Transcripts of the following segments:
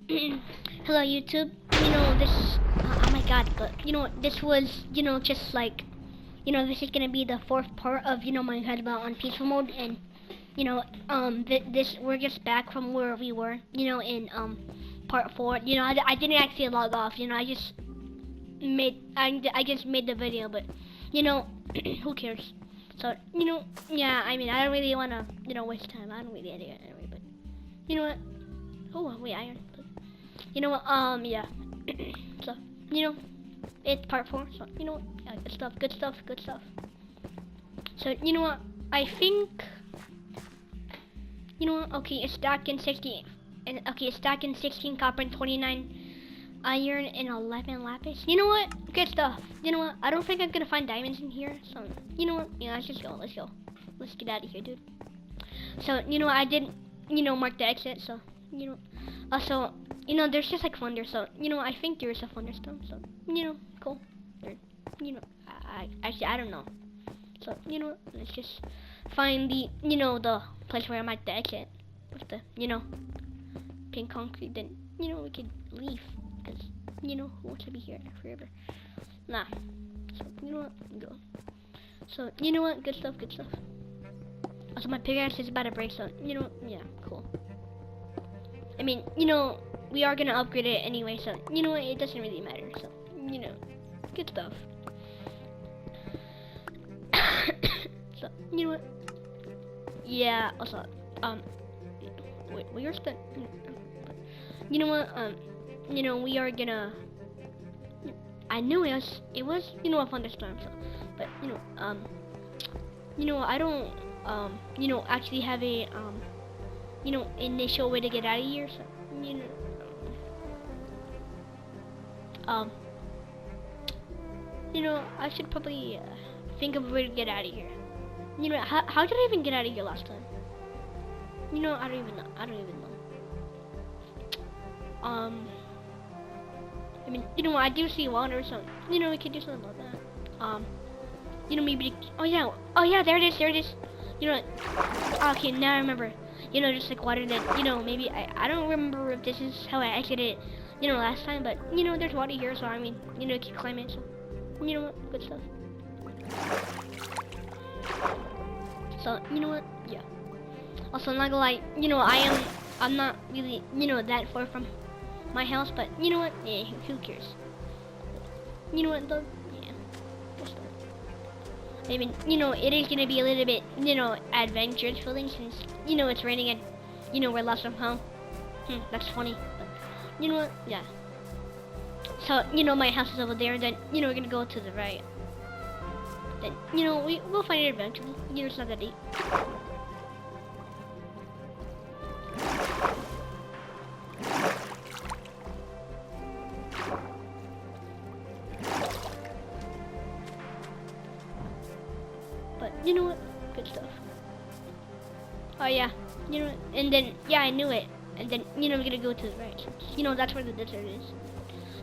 Hello YouTube. This. Oh my God! But this was just like this is gonna be the fourth part of my head about on peaceful mode, and this we're just back from where we were in part four. I didn't actually log off. I just made the video, but who cares? So yeah. I mean, I don't really wanna waste time. I don't really edit anyway, but you know what? Oh wait, iron. You know what? Yeah. So, it's part four. So, what? Yeah, good stuff. Good stuff. Good stuff. So, what? I think. What? Okay, it's stacked in 60. And okay, it's stacked in 16 copper and 29 iron and 11 lapis. You know what? Good stuff. You know what? I don't think I'm gonna find diamonds in here. So, you know what? Yeah, let's just go. Let's go. Let's get out of here, dude. So, I did, mark the exit. So, also. There's just like thunder, so, I think there's a thunderstorm, so, cool. Or, actually, I don't know. So, let's just find the, the place where I'm at the exit with the, pink concrete, then, we could leave, because, who wants to be here forever? Nah. So, what? Go. So, what? Good stuff, good stuff. Also, my pickaxe is about to break, so, yeah, cool. I mean, we are gonna upgrade it anyway, so what, it doesn't really matter. So good stuff. So what? Yeah. Also, wait, we are still. What? We are gonna. I knew it was a thunderstorm. So, but I don't actually have a initial way to get out of here. So I should probably think of a way to get out of here. How did I even get out of here last time? I don't even know. I don't even know. I mean, I do see water, so we could do something about that. Maybe. Oh yeah, there it is, there it is. Okay, now I remember. Just like water that, maybe I don't remember if this is how I exited last time, but there's water here, so I mean, keep climbing, so what, good stuff. So, what, yeah. Also, I'm not gonna lie, I'm not really, that far from my house, but what, yeah, who cares? What, though, yeah, good stuff. I mean, it is gonna be a little bit, adventurous feeling since, it's raining and, we're lost from home. That's funny, but, what, yeah. So, my house is over there, and then, we're gonna go to the right. Then, we'll find it eventually. It's not that deep. But, what? Good stuff. Oh, yeah. And then, yeah, I knew it. And then, we're gonna go to the right. That's where the desert is.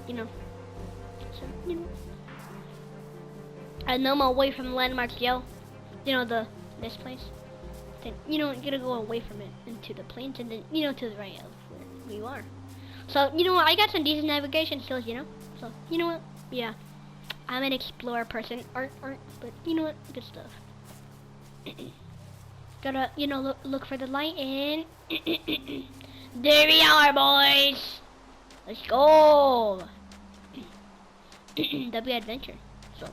So, I know I'm away from the landmarks, yo. This place. Then, you're gonna go away from it into the plains and then, to the right of where you are. So, I got some decent navigation skills, So, what? Yeah. I'm an explorer person. Art, but, what? Good stuff. Gotta, look for the light and... There we are, boys! Let's go! That'd be adventure. So,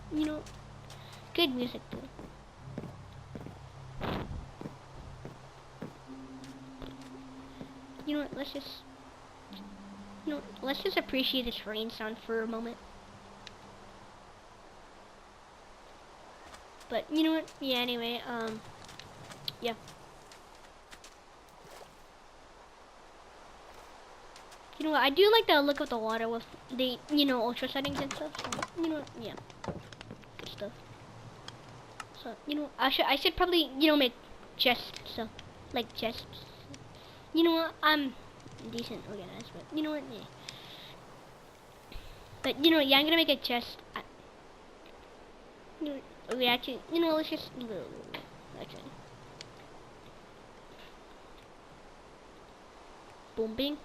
good music too. Let's just, let's just appreciate this rain sound for a moment. But, what? Yeah, anyway, yeah. I do like the look of the water with the, ultra settings and stuff. So, yeah. Good stuff. So, I should probably, make chests. So, like chests. I'm decent organized, but what, yeah. But, yeah, I'm gonna make a chest. Okay, actually, let's just, actually. Boom, bing.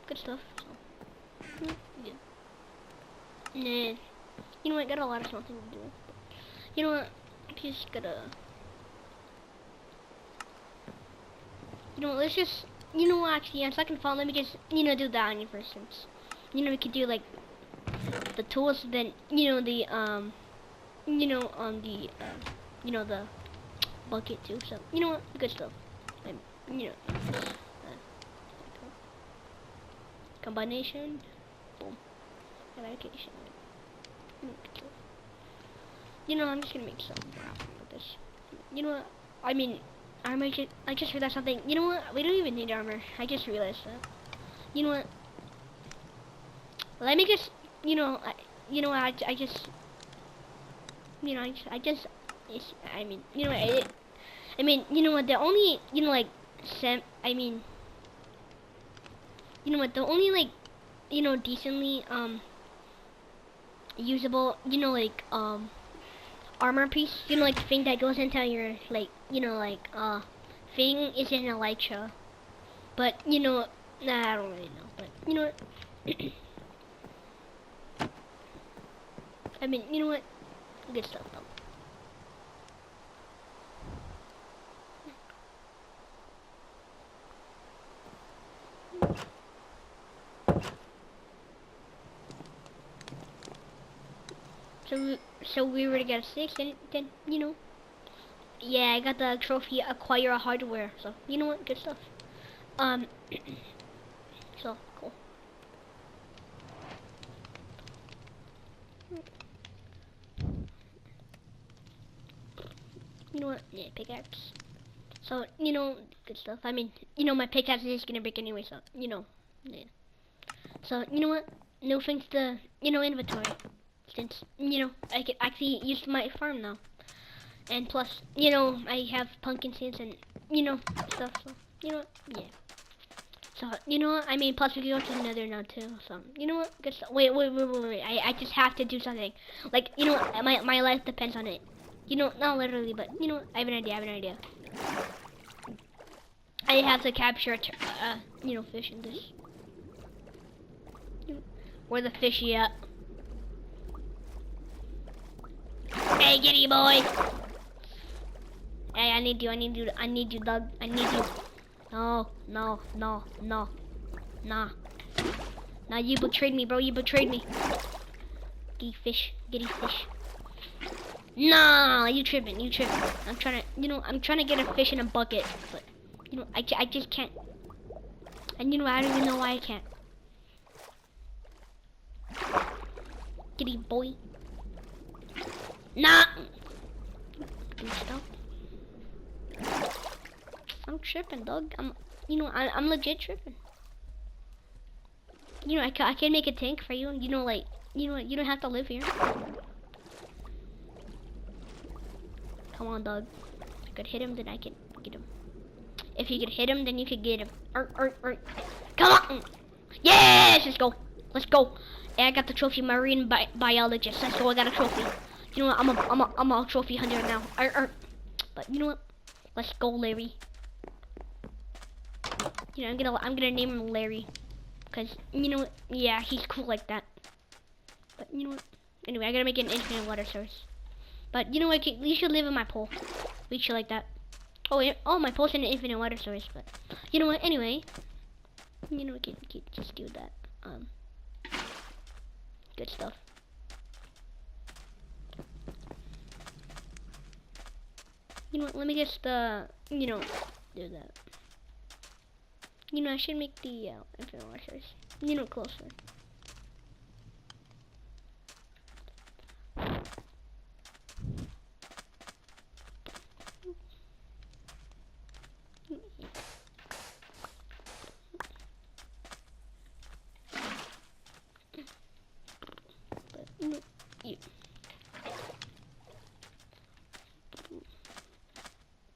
good stuff. So, yeah. Nah. You know what? Got a lot of small things to do. You know what? Just gotta. You know, let's just. You know what? Actually, on second thought, let me just do the onion first. Since we could do like the tools, then the the bucket too. So you know what? Good stuff. And combination. Boom. Eradication. I'm just gonna make some with this. You know what? I mean, armor. I just realized something. You know what? We don't even need armor. I just realized that. You know what? Let me just. I just. It's, I mean, you know what? The only, like, the only, like, decently, usable, like, armor piece, like, the thing that goes into your, like, thing is an elytra. But, nah, I don't really know. But, you know what? I mean, you know what? Good stuff, though. So we were to get a 6, and then, yeah, I got the trophy acquire a hardware. So, you know what? Good stuff. So, cool. You know what? Yeah, pickaxe. So, good stuff. I mean, my pickaxe is gonna break anyway, so, yeah. So, you know what? No thanks to, inventory. Since, I can actually use my farm now. And plus, I have pumpkin seeds and, stuff. So, you know what? Yeah. So, you know what? I mean, plus we can go to the nether now, too. So, you know what? Good stuff. Wait. I just have to do something. Like, my life depends on it. Not literally, but, I have an idea. I have to capture, fish in this. Where the fishy at? Hey, giddy boy! Hey, I need you, Doug. I need you. No. Nah. Nah, you betrayed me, bro. You betrayed me. Giddy fish. Nah, you tripping. I'm trying to get a fish in a bucket, but, I just can't. And, I don't even know why I can't. Giddy boy. Nah! Stop. I'm tripping, Doug. I'm legit tripping. I can make a tank for you, and, like, you don't have to live here. Come on, Doug. If you could hit him, then I can get him. If you could hit him, then you could get him. Come on! Yes! Let's go. And I got the trophy, marine biologist. Let's go. I got a trophy. You know what? I'm a trophy hunter now. But you know what? Let's go, Larry. I'm gonna name him Larry, cause yeah, he's cool like that. But you know what? Anyway, I gotta make an infinite water source. But you know what? You should live in my pool. We should like that. Oh, yeah. Oh, my pool's in an infinite water source. But you know what? Anyway, we can just do that. Good stuff. You know what? Let me just do that. I should make the infinite water source. Closer.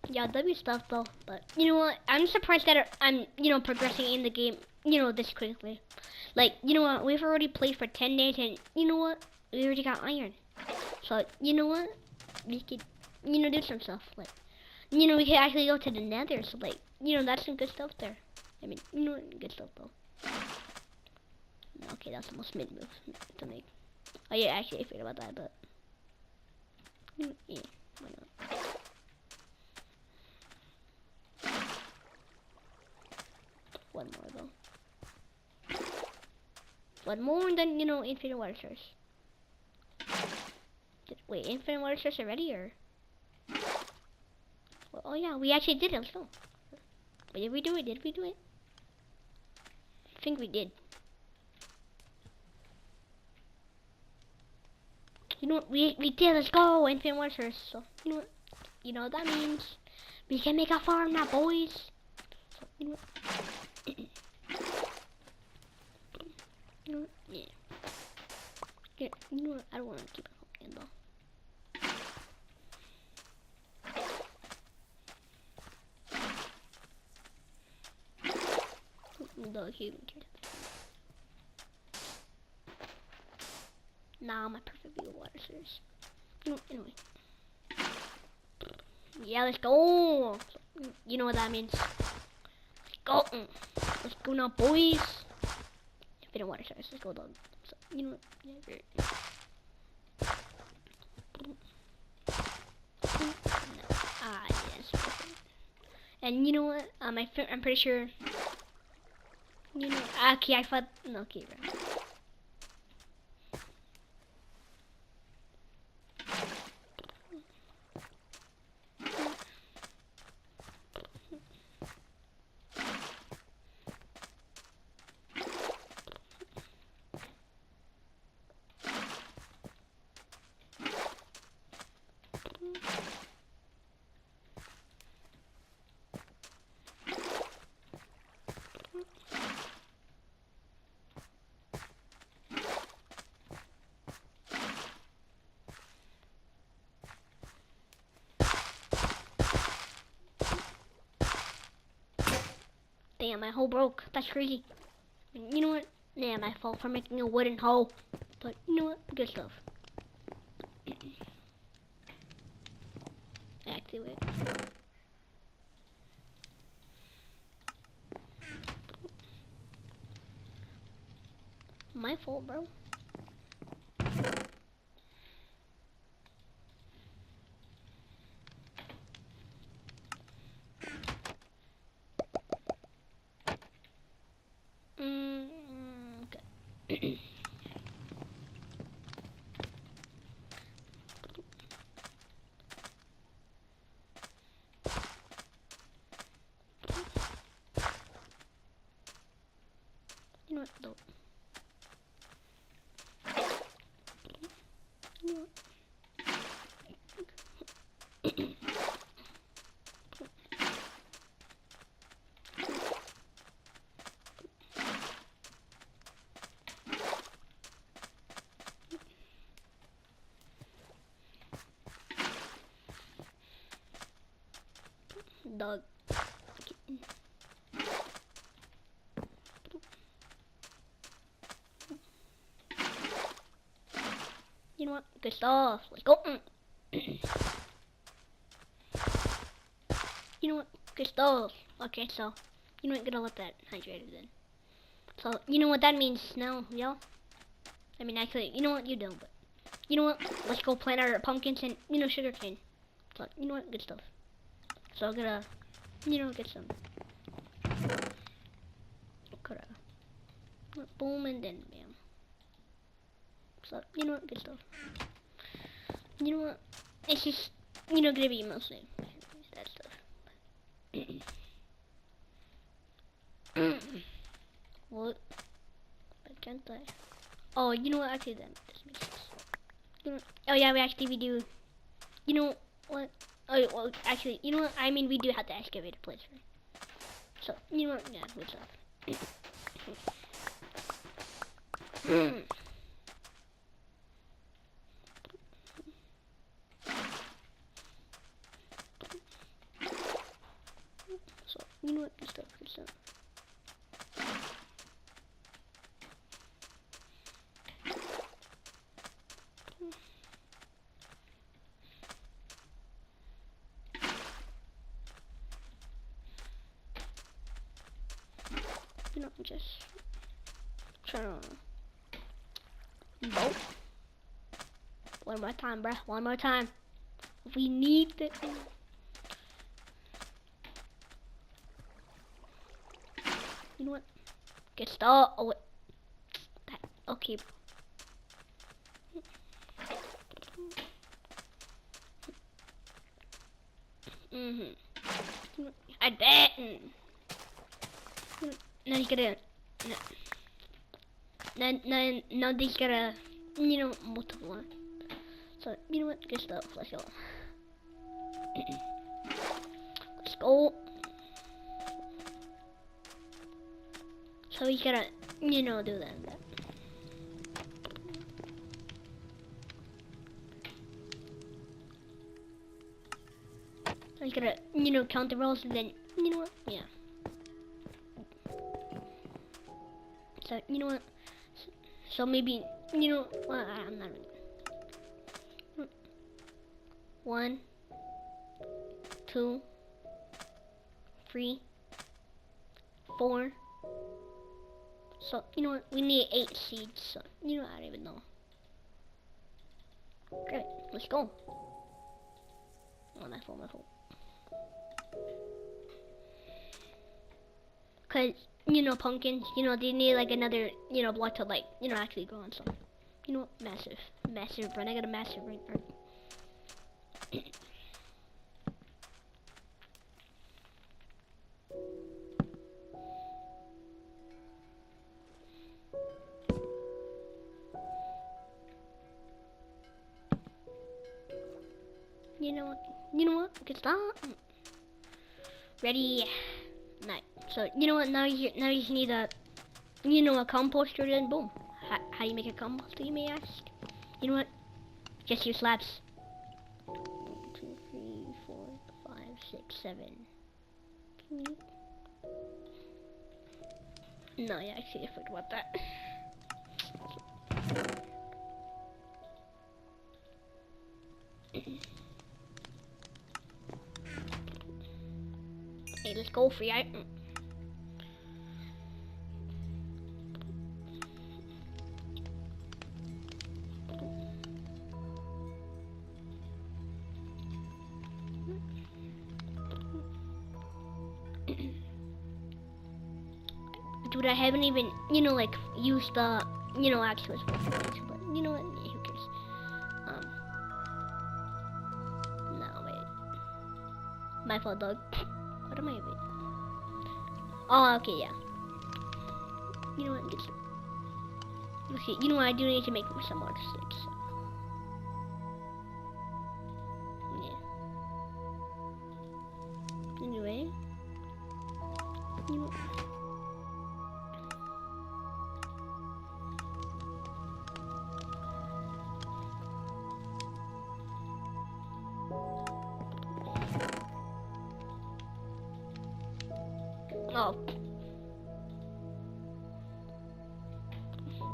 Yeah, that'd be stuff though. But you know what? I'm surprised that I'm progressing in the game this quickly. Like, you know what? We've already played for 10 days, and you know what? We already got iron. So you know what? We could do some stuff. Like, we could actually go to the nether. So like, that's some good stuff there. I mean, good stuff though. Okay, that's the most mid move to make. Oh yeah, actually I forgot about that, but yeah, why not? One more though. One more, and then infinite water source. Wait, infinite water source already, or? Well, oh yeah, we actually did it. Let's go. Wait, did we do it? Did we do it? I think we did. You know what? We did. Let's go. Infinite water source. So you know what? You know what that means? We can make a farm now, boys. So, you know what? You know what? Yeah. Yeah. You know what? I don't want to keep it in though. Dog, he don't care. Nah, my perfect view of water source. Anyway. Yeah, let's go. You know what that means? Let's go. Let's go now, boys. Infinite water source. Let's go, dog. So, you know what? Yeah. Ah, yes. And you know what? I'm pretty sure. Okay, I thought. No, okay, right. Damn, my hole broke. That's crazy. You know what? Yeah, my fault for making a wooden hole. But you know what? Good stuff. Activate. My fault, bro. Okay. You know what? Don't. You know what? Dog. You know what? Good stuff. Let's go. You know what? Good stuff. Okay, so you know what? Gonna let that hydrated then. So you know what that means now, yo? I mean, actually, you know what? You don't, but you know what? Let's go plant our pumpkins and sugar cane. So you know what? Good stuff. So I'm gonna get some. Boom and then bam. So you know what? Good stuff. You know what? It's just gonna be mostly that stuff. What? Why can't I? Oh, you know what? Actually, then this makes sense. Oh yeah, we do. You know what? Oh well, actually, you know what? I mean, we do have to excavate a place, right? So you know what? Yeah, good stuff. So you know what? Good stuff. Good stuff. Just try to Both. One more time, bruh. One more time. We need the. You know what? Get stuck. Oh, wait. Okay. I bet. Now you gotta. Now they gotta. You know, multiple one. So you know what? Good stuff. Let's go. Let's go. So we gotta, you know, do that. So we gotta, you know, count the rolls and then, you know what? Yeah. So you know what? So maybe, you know, well, I'm not really. 1, 2, 3, 4. So, you know what? We need 8 seeds. So, you know, I don't even know. Great. Let's go. Oh, my fault, my fault. Because, you know, pumpkins, you know, they need like another, you know, block to like, you know, actually grow on some. You know what? Massive. Massive run. I got a massive run. You know what? You know what? Good start. Ready. Night. So you know what? Now you just need a, you know, a composter. Then boom. How you make a composter? You may ask. You know what? Just use slabs. 1, 2, 3, 4, 5, 6, 7. No, yeah, actually, I forgot about that. Hey, let's go for it. Dude, I haven't even, you know, like, used the, you know, actual but you know what? Yeah, who cares? No, wait. My fault, dog. What am I doing? Oh, okay, yeah. You know what? Okay, you know what? I do need to make some more sticks. So. Yeah. Anyway. You know. Oh.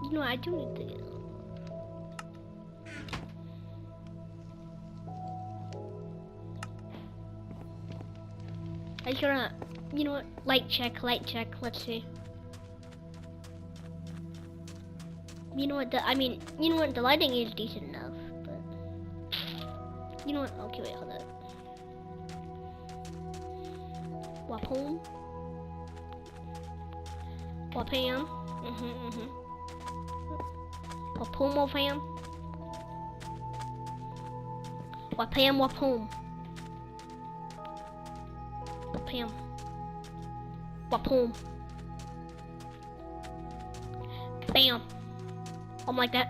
You know, I do need to get a little. I just gonna, you know what? Light check. Let's see. You know what? I mean, you know what? The lighting is decent enough, but you know what? Okay, wait, hold up. Wapom. Wapam. Wapom, wapam. Wapam, wapom. Wapam. Wapom. Bam. I'm like that.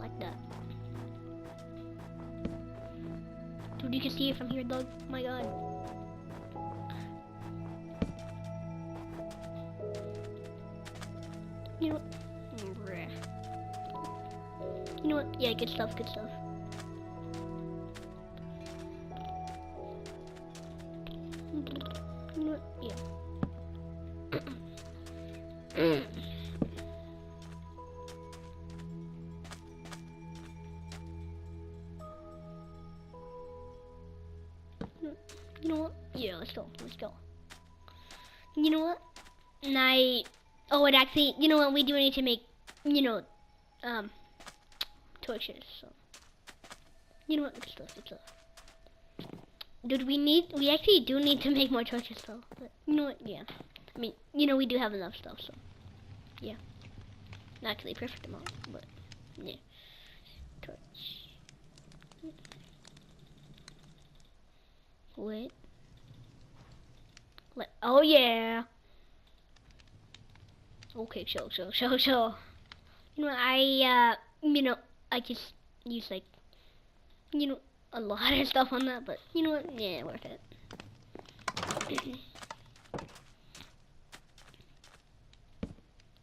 like that. Dude, you can see it from here, dog. Oh my god. You know what? You know what? Yeah, good stuff. You know what? Yeah. You know what? Yeah, let's go. You know what? Night. Oh, and actually, you know what? We do need to make, you know, um, torches. So, you know what? Good stuff. Good stuff. Dude, we actually do need to make more torches though. But you know what? Yeah. I mean, you know, we do have enough stuff. So, yeah. Not actually perfect amount, but yeah. Torch. Wait. Oh yeah. Okay, chill. You know, you know, I just use like, you know, a lot of stuff on that, but you know what? Yeah, worth it.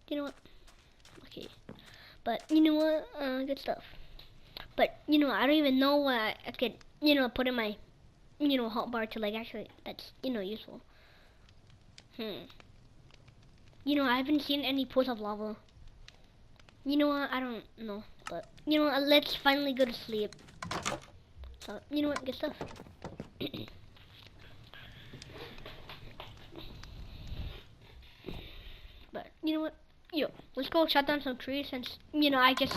You know what? Okay, but you know what? Good stuff. But you know, I don't even know what I could, you know, put in my, you know, hotbar to like actually that's you know useful. You know, I haven't seen any pools of lava. You know what? I don't know, but you know what? Let's finally go to sleep. So you know what? Good stuff. But you know what? Yo, let's go chop down some trees since you know I don't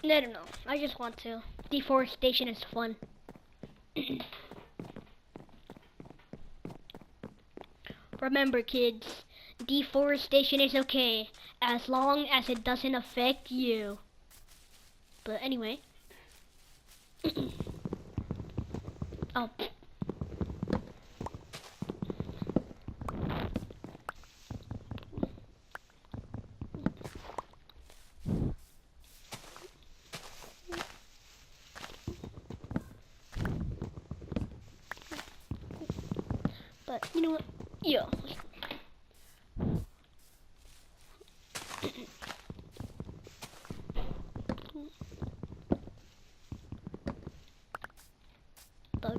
know. I just want to. Deforestation is fun. Remember, kids, deforestation is okay as long as it doesn't affect you. But anyway. Oh. But you know what? Yo. But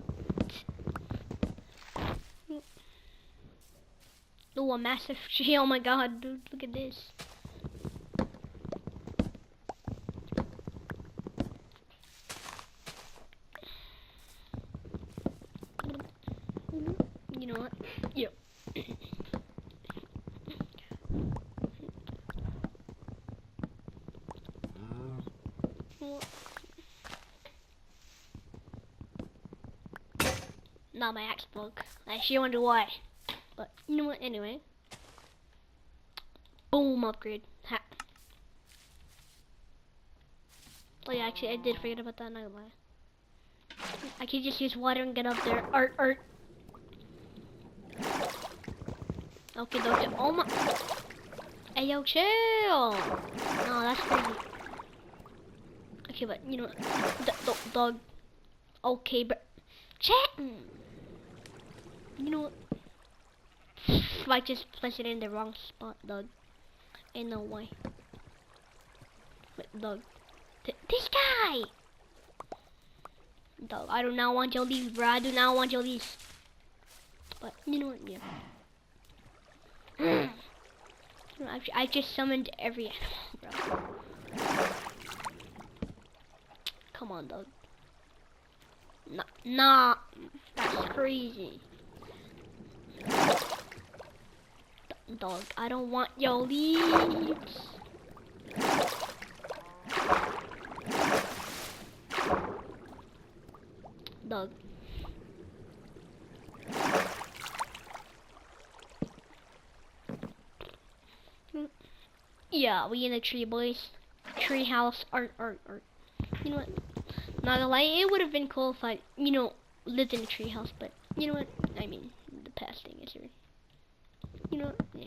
oh, a massive tree! Oh my God, dude, look at this. You know what? Yo. Not my axe broke. I actually wonder why. But you know what? Anyway. Boom, upgrade. Ha. Oh yeah, actually I did forget about that. Not gonna lie. I could just use water and get up there. Art. Okay, don't. Oh my. Hey yo, chill. No, that's crazy. Okay, but you know, dog. Okay, but chat. You know what? I just placed it in the wrong spot, dog. Ain't no way. Wait, dog. This guy. Dog, I do not want your leaves, bro. I do not want your leaves. But you know what? Yeah. I just summoned every animal, bro. Come on, dog. Nah, that's crazy. Dog, I don't want your leaves. Dog. Yeah, we in the tree, boys. Tree house, art. You know what? Not gonna lie, it would have been cool if I, you know, lived in a tree house, but you know what? I mean, the past thing is here. You know what? Yeah.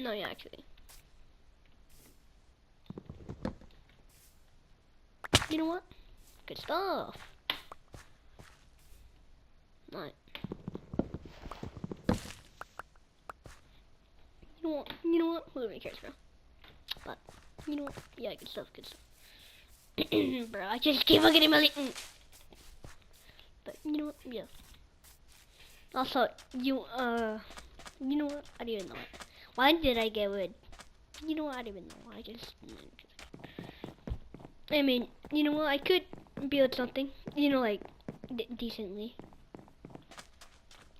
No, yeah, actually. You know what? Good stuff. Alright. You know what? Who really cares, bro? But you know what? Yeah, good stuff. Good stuff. Bro, I just keep on getting my. But you know what? Yeah. Also, you know what? I don't even know it. Why did I get wood? You know what? I don't even know. I mean, you know what? I could build something. You know, like decently.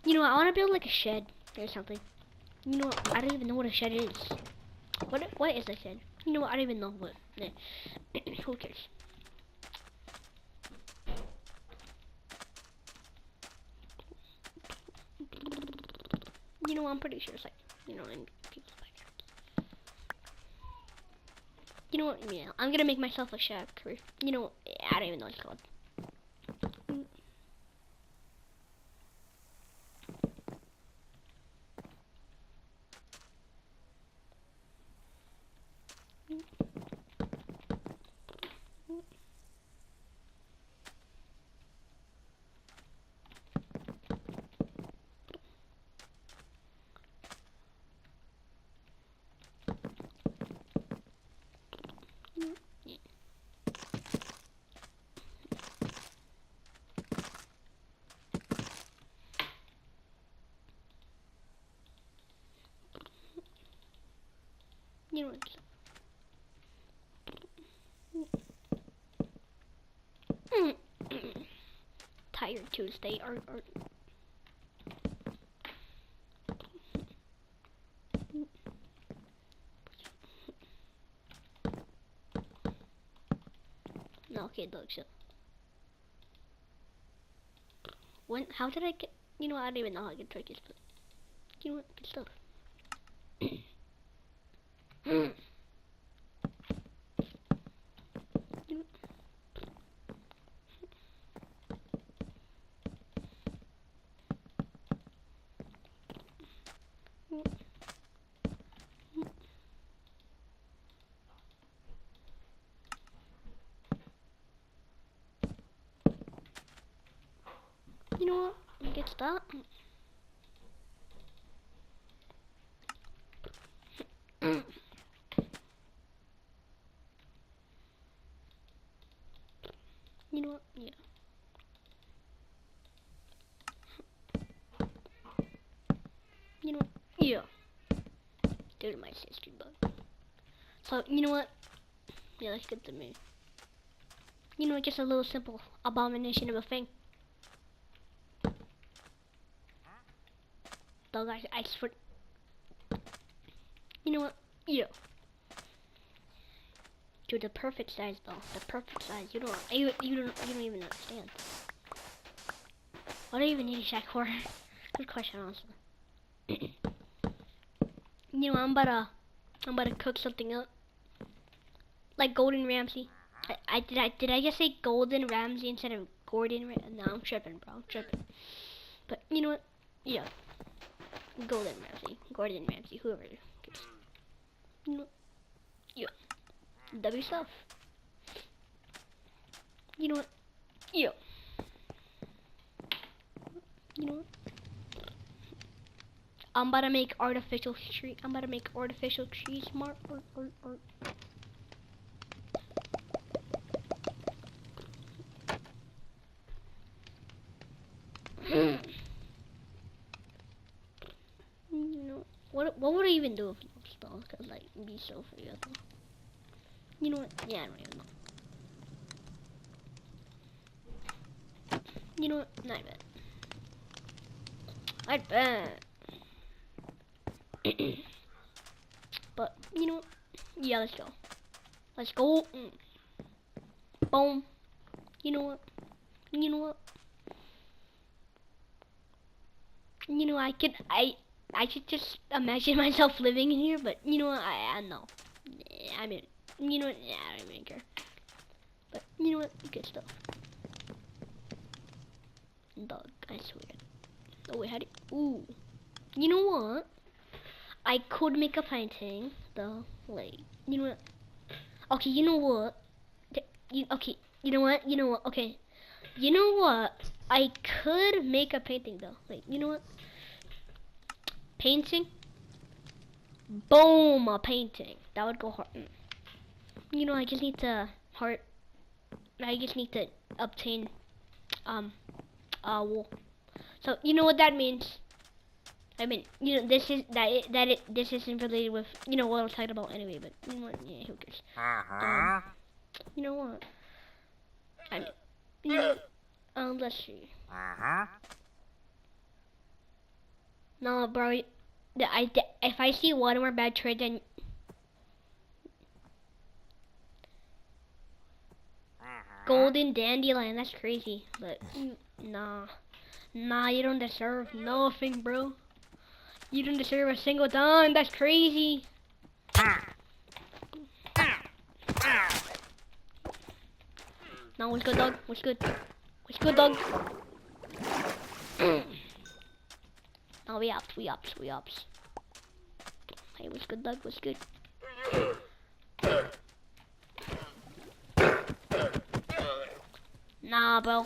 You know, I want to build like a shed or something. You know, I don't even know what a shed is. What is a shed? You know, I don't even know what. Who cares? You know, I'm pretty sure it's like, you know, in people's backyards. You know what? Yeah, I'm gonna make myself a shack. Or, you know, I don't even know what it's called. You know, Tired Tuesday or no, okay, dog shit. How did I get, you know, I don't even know how to get turkeys, but you know what, good stuff. You know what, get that. You know what, yeah. You know what, yeah. Dude, my sister bug. So, you know what, yeah, let's get the moon. You know, just a little simple abomination of a thing. Dog, I swear. You know what? Yeah. Dude, the perfect size, though. The perfect size. You don't even understand. What do I even need a shack for? Good question, honestly. You know, I'm about to cook something up. Like Golden Ramsay. Did I just say Golden Ramsay instead of Gordon Ramsay? No, I'm tripping, bro. I'm tripping. But you know what? Yeah. Golden Ramsay. Gordon Ramsay. Whoever it is. You know, yeah. W stuff. You know what? Yeah. You know what? I'm about to make artificial tree. I'm about to make artificial trees. Smart. You know what? What would I even do if those spells could like be so forgettable? You know what? Yeah, I don't even know. You know what? Not bad. I bet. But you know what? Yeah, let's go. Let's go. Boom. You know what? You know what? You know, I should just imagine myself living in here, but you know what? I know. I mean, you know what? Yeah, I don't even care. But you know what? Good stuff. Dog, I swear. Oh wait, how do you, ooh. You know what? I could make a painting, though. Like, you know what? Okay, you know what? Okay, you know what? You know what? Okay. You know what? I could make a painting, though. Like, you know what? Painting? Boom, a painting. That would go hard. You know, I just need to obtain wool. So you know what that means. I mean, you know, this isn't related with, you know, what I was talking about anyway, but you know what, yeah, who cares? You know what? I mean, you know, let's see. No, bro, if I see one more bad trade, then golden dandelion, that's crazy, but nah, you don't deserve nothing, bro. You don't deserve a single dime, that's crazy. No, what's good, dog? What's good? What's good, dog? No, we ops. Hey, what's good, dog? What's good? Nah, bro.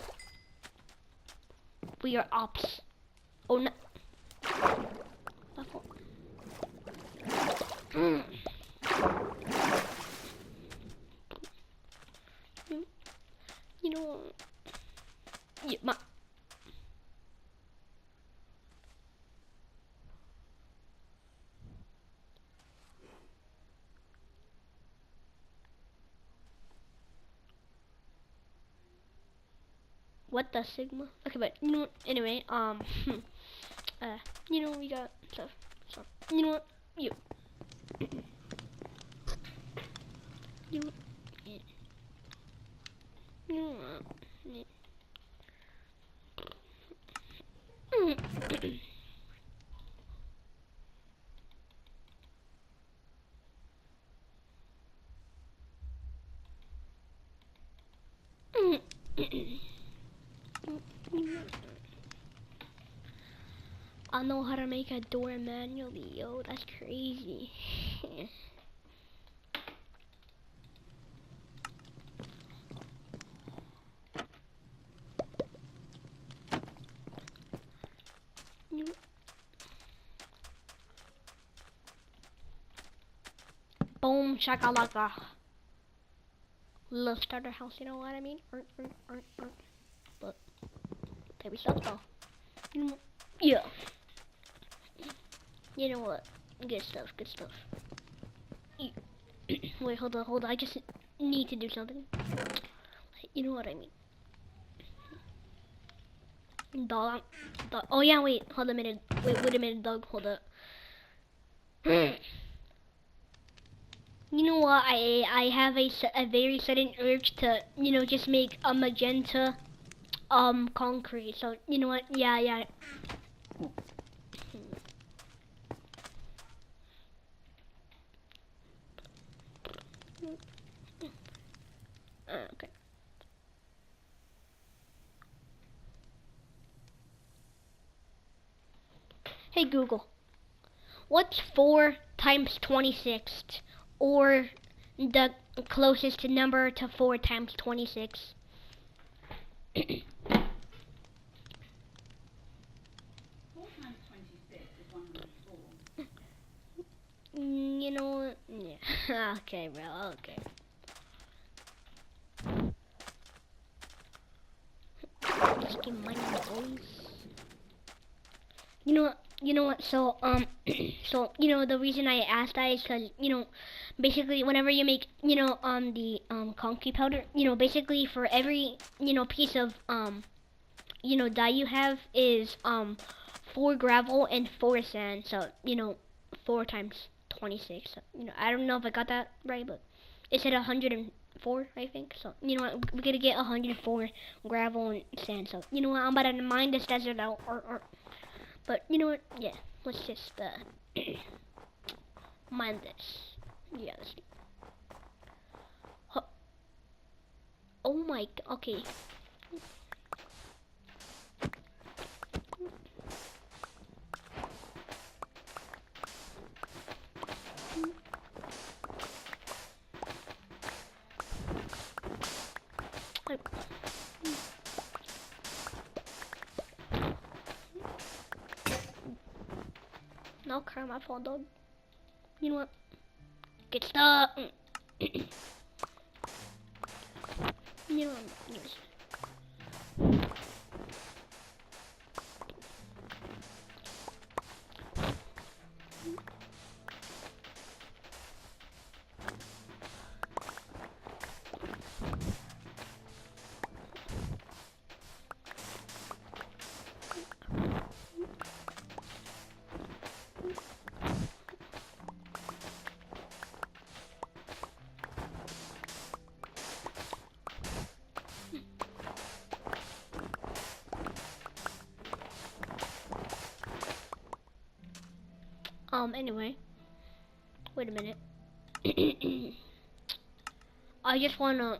We are ops. Oh, no. You know, yeah, what the Sigma? Okay, but you know what? Anyway, you know, we got stuff. So, you know what? You know, yeah. You know what? Yeah. I know how to make a door manually, yo. That's crazy. Boom, shakalaka. Little starter house, you know what I mean? But baby stuff though. You know, yeah. You know what? Good stuff. Wait, hold on. I just need to do something. You know what I mean? Dog. Oh yeah, wait. Hold a minute. Wait a minute, dog. Hold up. You know what? I have a very sudden urge to, you know, just make a magenta concrete. So you know what? Yeah. Okay. Hey Google, what's 4 times 26, or the closest number to 4 times 26? You know, yeah. Okay, bro. Okay. Just keep mining the boys. You know what? So so you know the reason I asked that is because you know, basically whenever you make the concrete powder, you know, basically for every piece of dye you have is 4 gravel and 4 sand. So you know 4 times 26. So, you know, I don't know if I got that right, but it said 104, I think. So you know what, we're gonna get 104 gravel and sand. So you know what, I'm about to mine this desert out. But you know what? Yeah, let's just mine this. Yeah, let's do. Oh my. Okay. No, crap, my phone, dog. You know what? Get stuck. You know what? Yes. Anyway, wait a minute. I just wanna.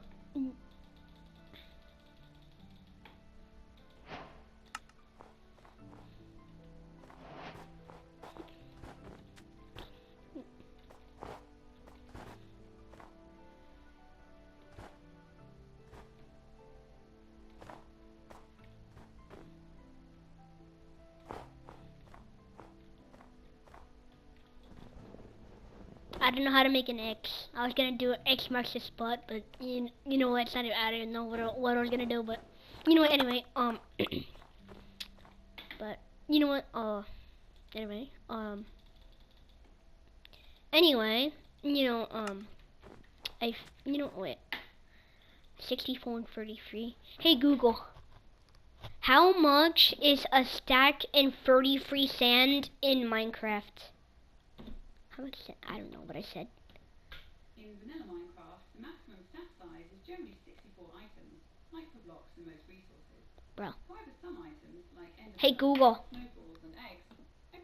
I don't know how to make an X. I was gonna do X marks the spot, but you know what? It's not. I don't know what I was gonna do, but you know what? Anyway, but you know what? Anyway, anyway, wait, 64 and 33. Hey Google, how much is a stack in 33 sand in Minecraft? How much is it? I don't know what I said. In vanilla Minecraft, the maximum stack size is generally 64 items, microblocks and most resources. Bro. However, some items, like Hey Google, snowballs and eggs.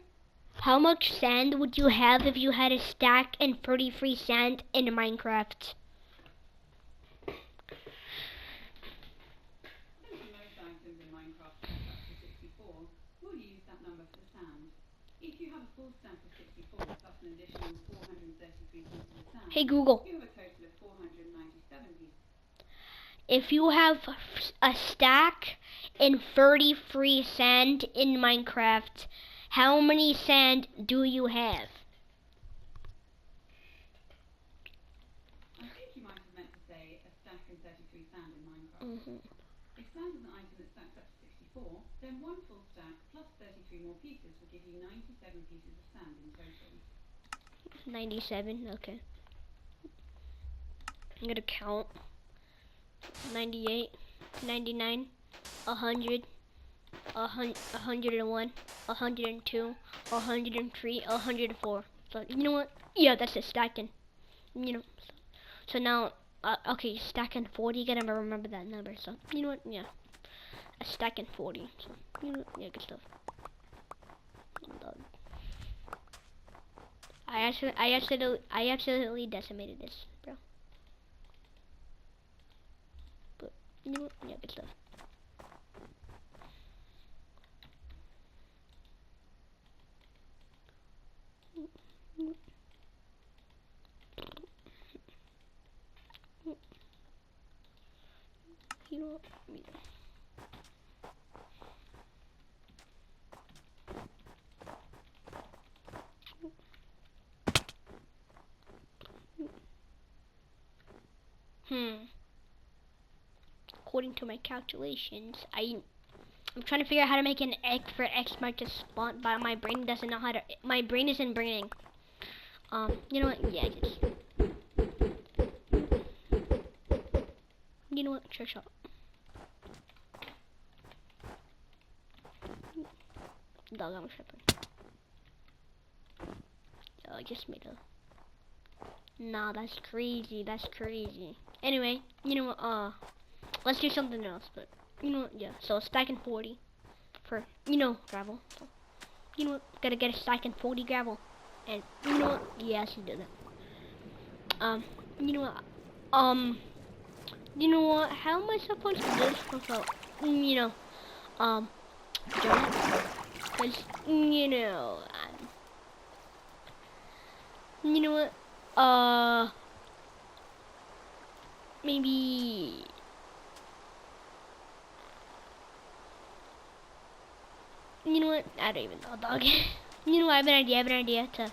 how much sand would you have if you had a stack in 33 sand in Minecraft? Since most items in Minecraft stack up to 64, we'll use that number for the sand. If you have a full stack of 64 plus an additional 433 pieces of sand, Hey Google, you have a total of 497 pieces. if you have a stack in 33 sand in Minecraft, how many sand do you have? I think you might have meant to say a stack in 33 sand in Minecraft. If sand is an item that stacks up to 64, then one full stack plus 33 more pieces will give you 97 pieces of sand in total. 97, okay. I'm gonna count. 98, 99, 100, 101, 102, 103, 104. So, you know what? Yeah, that's it, stacking. You know, so now, okay, stacking 40, gotta remember that number. So, you know what? Yeah, a stacking 40. So, you know, yeah, good stuff. I absolutely decimated this, bro. But, you know what? Yeah, good stuff. You know what? According to my calculations, I'm trying to figure out how to make an egg for X mark to spawn, but my brain doesn't know how to. My brain isn't braining. You know what? Yeah, just. You know what? Trick shot. Dog, I'm tripping. Oh, I just made a. Nah, that's crazy. That's crazy. Anyway, you know what? Let's do something else. But you know what? Yeah. So stacking 40 for gravel. So, you know what? Gotta get a stacking 40 gravel. And you know what? Yeah, I should do that. You know what? You know what? How am I supposed to do this without, dirt? Cause you know what? Maybe. You know what? I don't even know, dog. You know what? I have an idea to,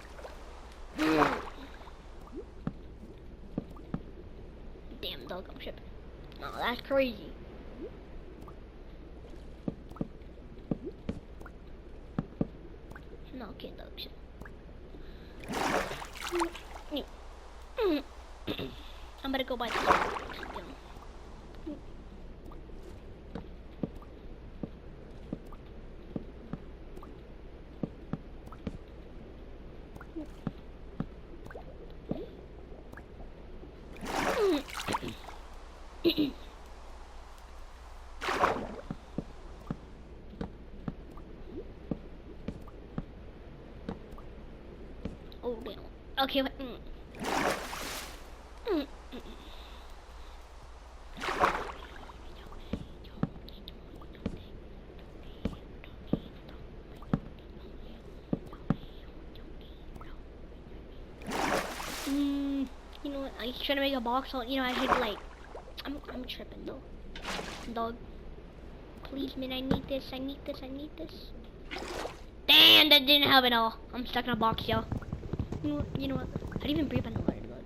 No, that's crazy. No, okay, dog shit. I'm gonna go buy this. Oh damn. Okay. You know what? I was trying to make a box. So you know I hit like. I'm tripping though. Dog. Please, man. I need this. I need this. I need this. Damn, that didn't help at all. I'm stuck in a box, yo. You know what? I didn't even breathe underwater, dog.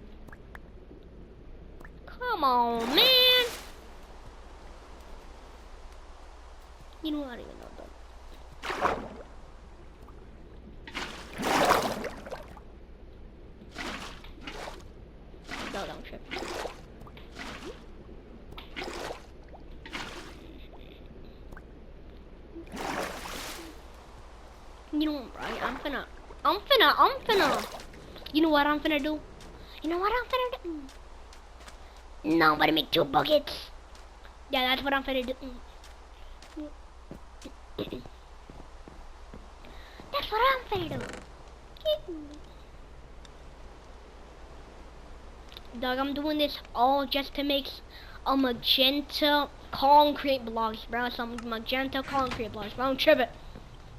Come on, man. You know what? I don't even know, dog. No, don't trip. You know what, bro? I'm finna. You know what I'm finna do? You know what I'm finna do? No, I'm gonna make 2 buckets. Yeah, that's what I'm finna do. That's what I'm finna do. Dog, I'm doing this all just to make a magenta concrete blocks, bro. Some magenta concrete blocks, bro. Don't trip it.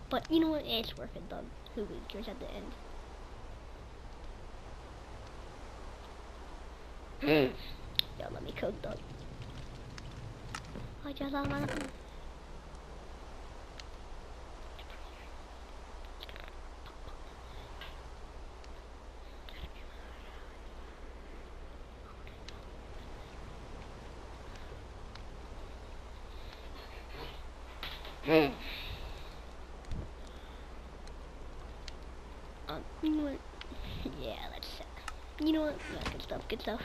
But you know what? It's worth it, dog. Who cares at the end? Yo, let me cook, dog. I just don't wanna. You know what? Yeah, let's. You know what? Yeah, good stuff. Good stuff.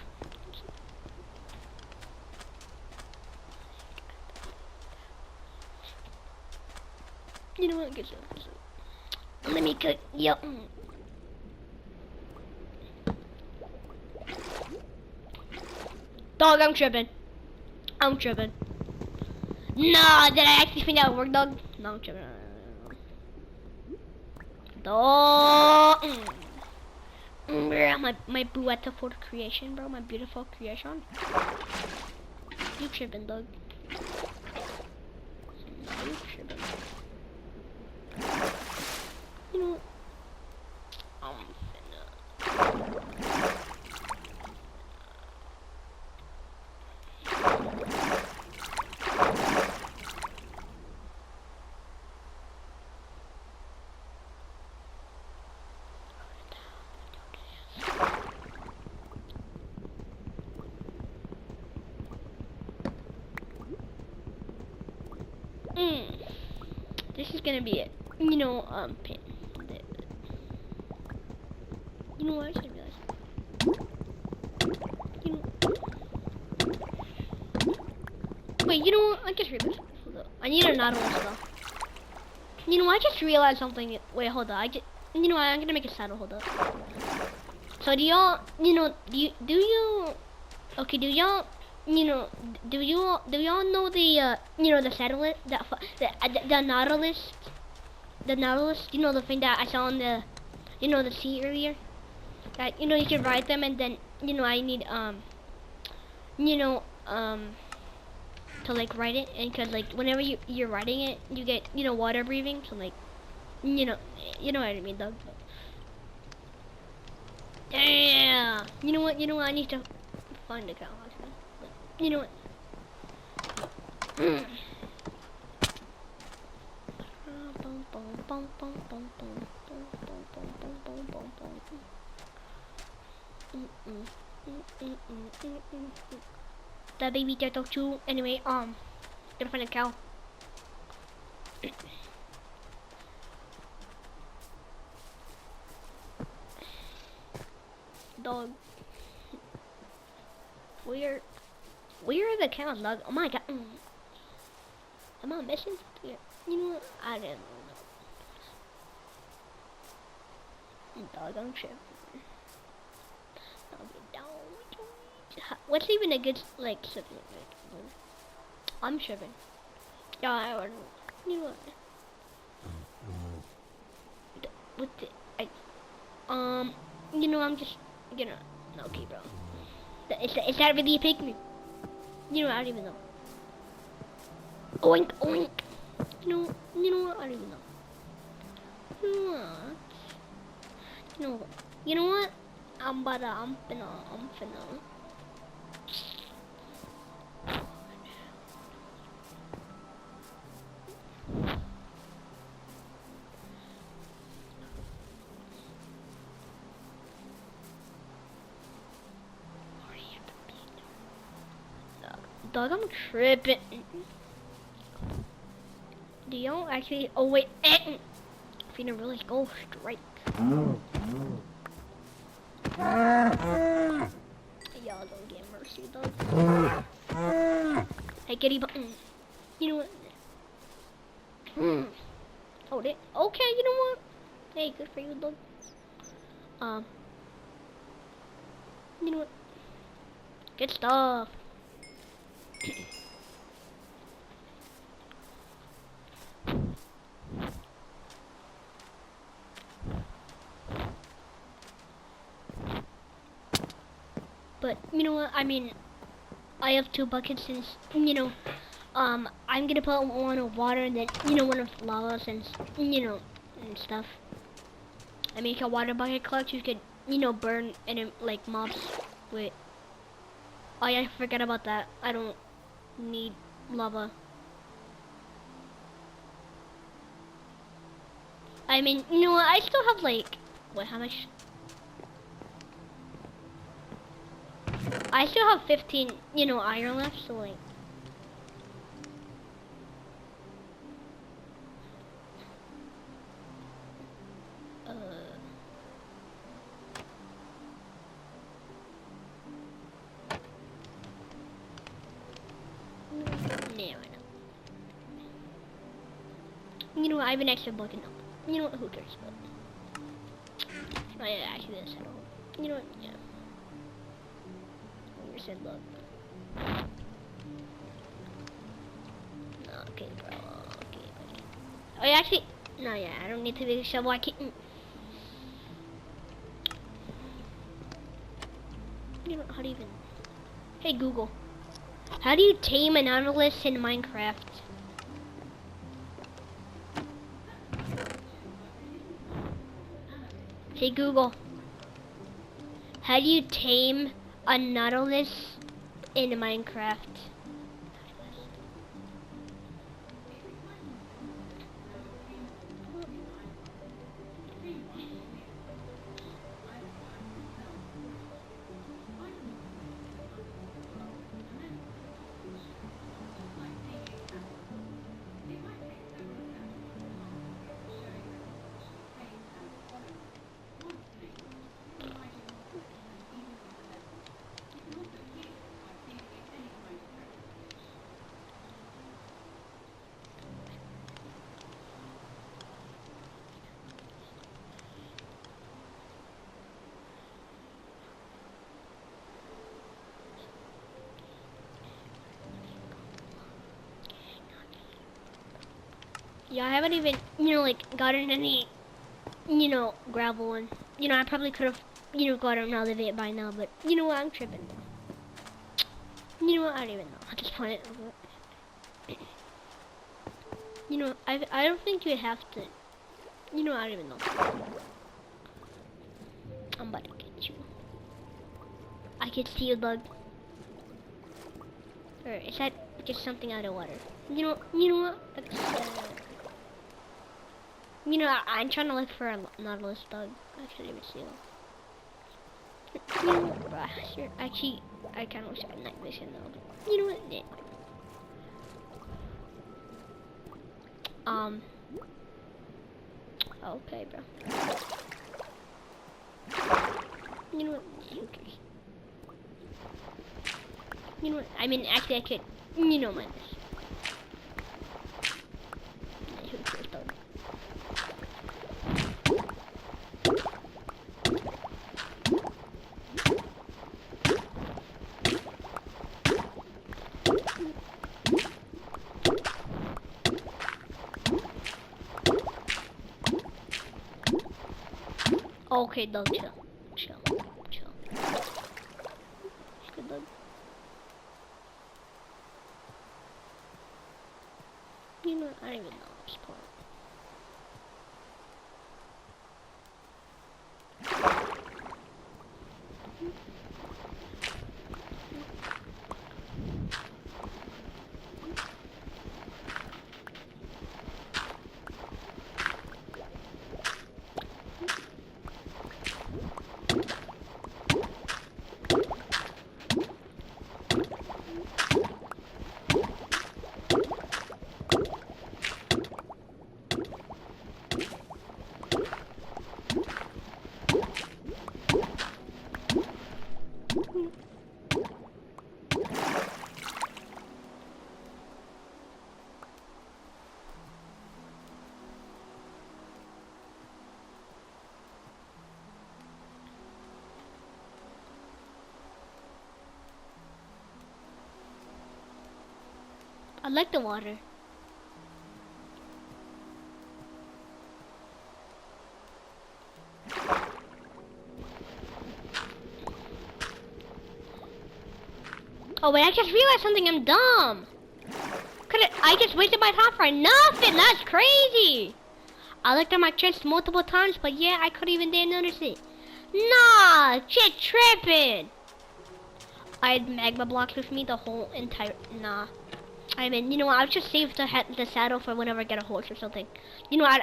You know what? Good stuff. Good stuff. Let me cook. Yo. Dog, I'm tripping. I'm tripping. Nah, did I actually think that would work, dog? No, I'm tripping. Dog. My beautiful creation, bro. My beautiful creation. You tripping, dog? You tripping? You know what? I'm finna. This is gonna be it. You know, pin. You know what? I just realized. You know. Wait, you know what? I just realized. Hold up. I need a Nautilus though. You know, I just realized something. Wait, hold up. You know what? I'm gonna make a saddle. Hold up. So do y'all? You know? Do you? Okay. Do y'all? You know? Do y'all know the? You know the satellite? The Nautilus. The Nautilus. You know the thing that I saw on the. You know the sea earlier. That you know you can ride them and then you know I need you know to like ride it and cause like whenever you're riding it you get you know water breathing so like you know what I mean dog. Yeah. You know what I need to find a cow actually. You know what. the baby turtle too. Anyway, gonna find a cow. Dog. Where are the cows, dog? Oh my god. Am I missing? Yeah. You know what? I didn't know. Dog, I'm tripping. What's even a good, like, something like, I'm tripping. Yeah, I don't know. You know what? You know, I'm just, you know, okay, bro. Is that really a pygmy? You know, I don't even know. Oink, oink. You know what? I don't even know. You know what? I'm finna. Dog, I'm tripping. Do y'all actually? Oh wait, finna really go straight. Y'all don't get mercy, dog. Hey, kitty button. You know what? Hold it. Okay, you know what? Hey, good for you, dog. You know what? Good stuff. But you know what? I mean, I have 2 buckets, and you know, I'm gonna put one of water and then one of lava, and and stuff. I make a water bucket clutch. You could burn and like mobs with. Oh yeah, I forgot about that. I don't need lava. I mean, you know what? I still have like what? How much? I still have 15, iron left, so like. You know what? I have an extra bucket now. You know what? Who cares? But I actually this at all. You know what? Yeah. Said look. Okay, bro. Okay. Oh, yeah, actually, no, yeah, I don't need to be a shovel. I can't. You know how do you even? Hey Google, how do you tame a Nautilus in Minecraft? Hey Google, how do you tame a Nautilus in Minecraft? Yeah, I haven't even, like, gotten any, gravel one. I probably could have, gotten another bit by now, but, you know what, I'm tripping. You know what, I don't even know. I'll just point it over. I don't think you'd have to, I don't even know. I'm about to get you. I can see you, bug. Or is that just something out of water? You know what? I'm trying to look for a Nautilus bug. I can't even see them. You know what? Sure. Actually, I kind of wish I had night vision though. You know what? Yeah. Okay, bro. You know what? Okay. You know what? I mean, actually, I could. You know, mind this. Who cares, though? Okay, dog, chill. Chill. Chill. It's good, dog. You know, I don't even know this part. I like the water. Oh wait, I just realized something. I'm dumb. I just wasted my time for nothing. That's crazy. I looked at my chest multiple times, but yeah, I couldn't even dare notice it. Nah, shit tripping. I had magma blocks with me the whole entire. Nah. I mean, you know what? I'll just save the saddle for whenever I get a horse or something. You know, I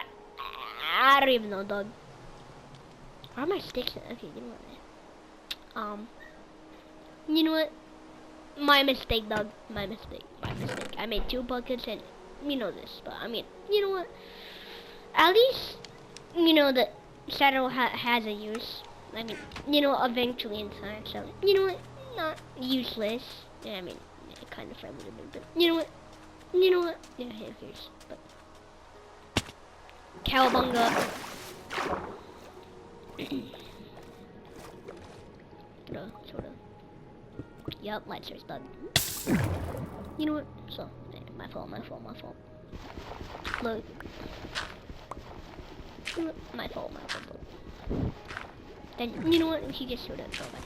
don't even know, dog. Where are my sticks? Okay, you know what? You know what? My mistake, dog. My mistake. My mistake. I made 2 buckets, and you know this. But I mean, you know what? At least, you know, the saddle has a use. I mean, you know, eventually in time. So, you know what? Not useless. Yeah, I mean. Kind of friendly a little bit. You know what? You know what? Yeah, here's. But cowabunga. Sort of. Yup, light source done. You know what? So, my fault. Look. You know what? My fault. Then, you know what? We should just sort of go back.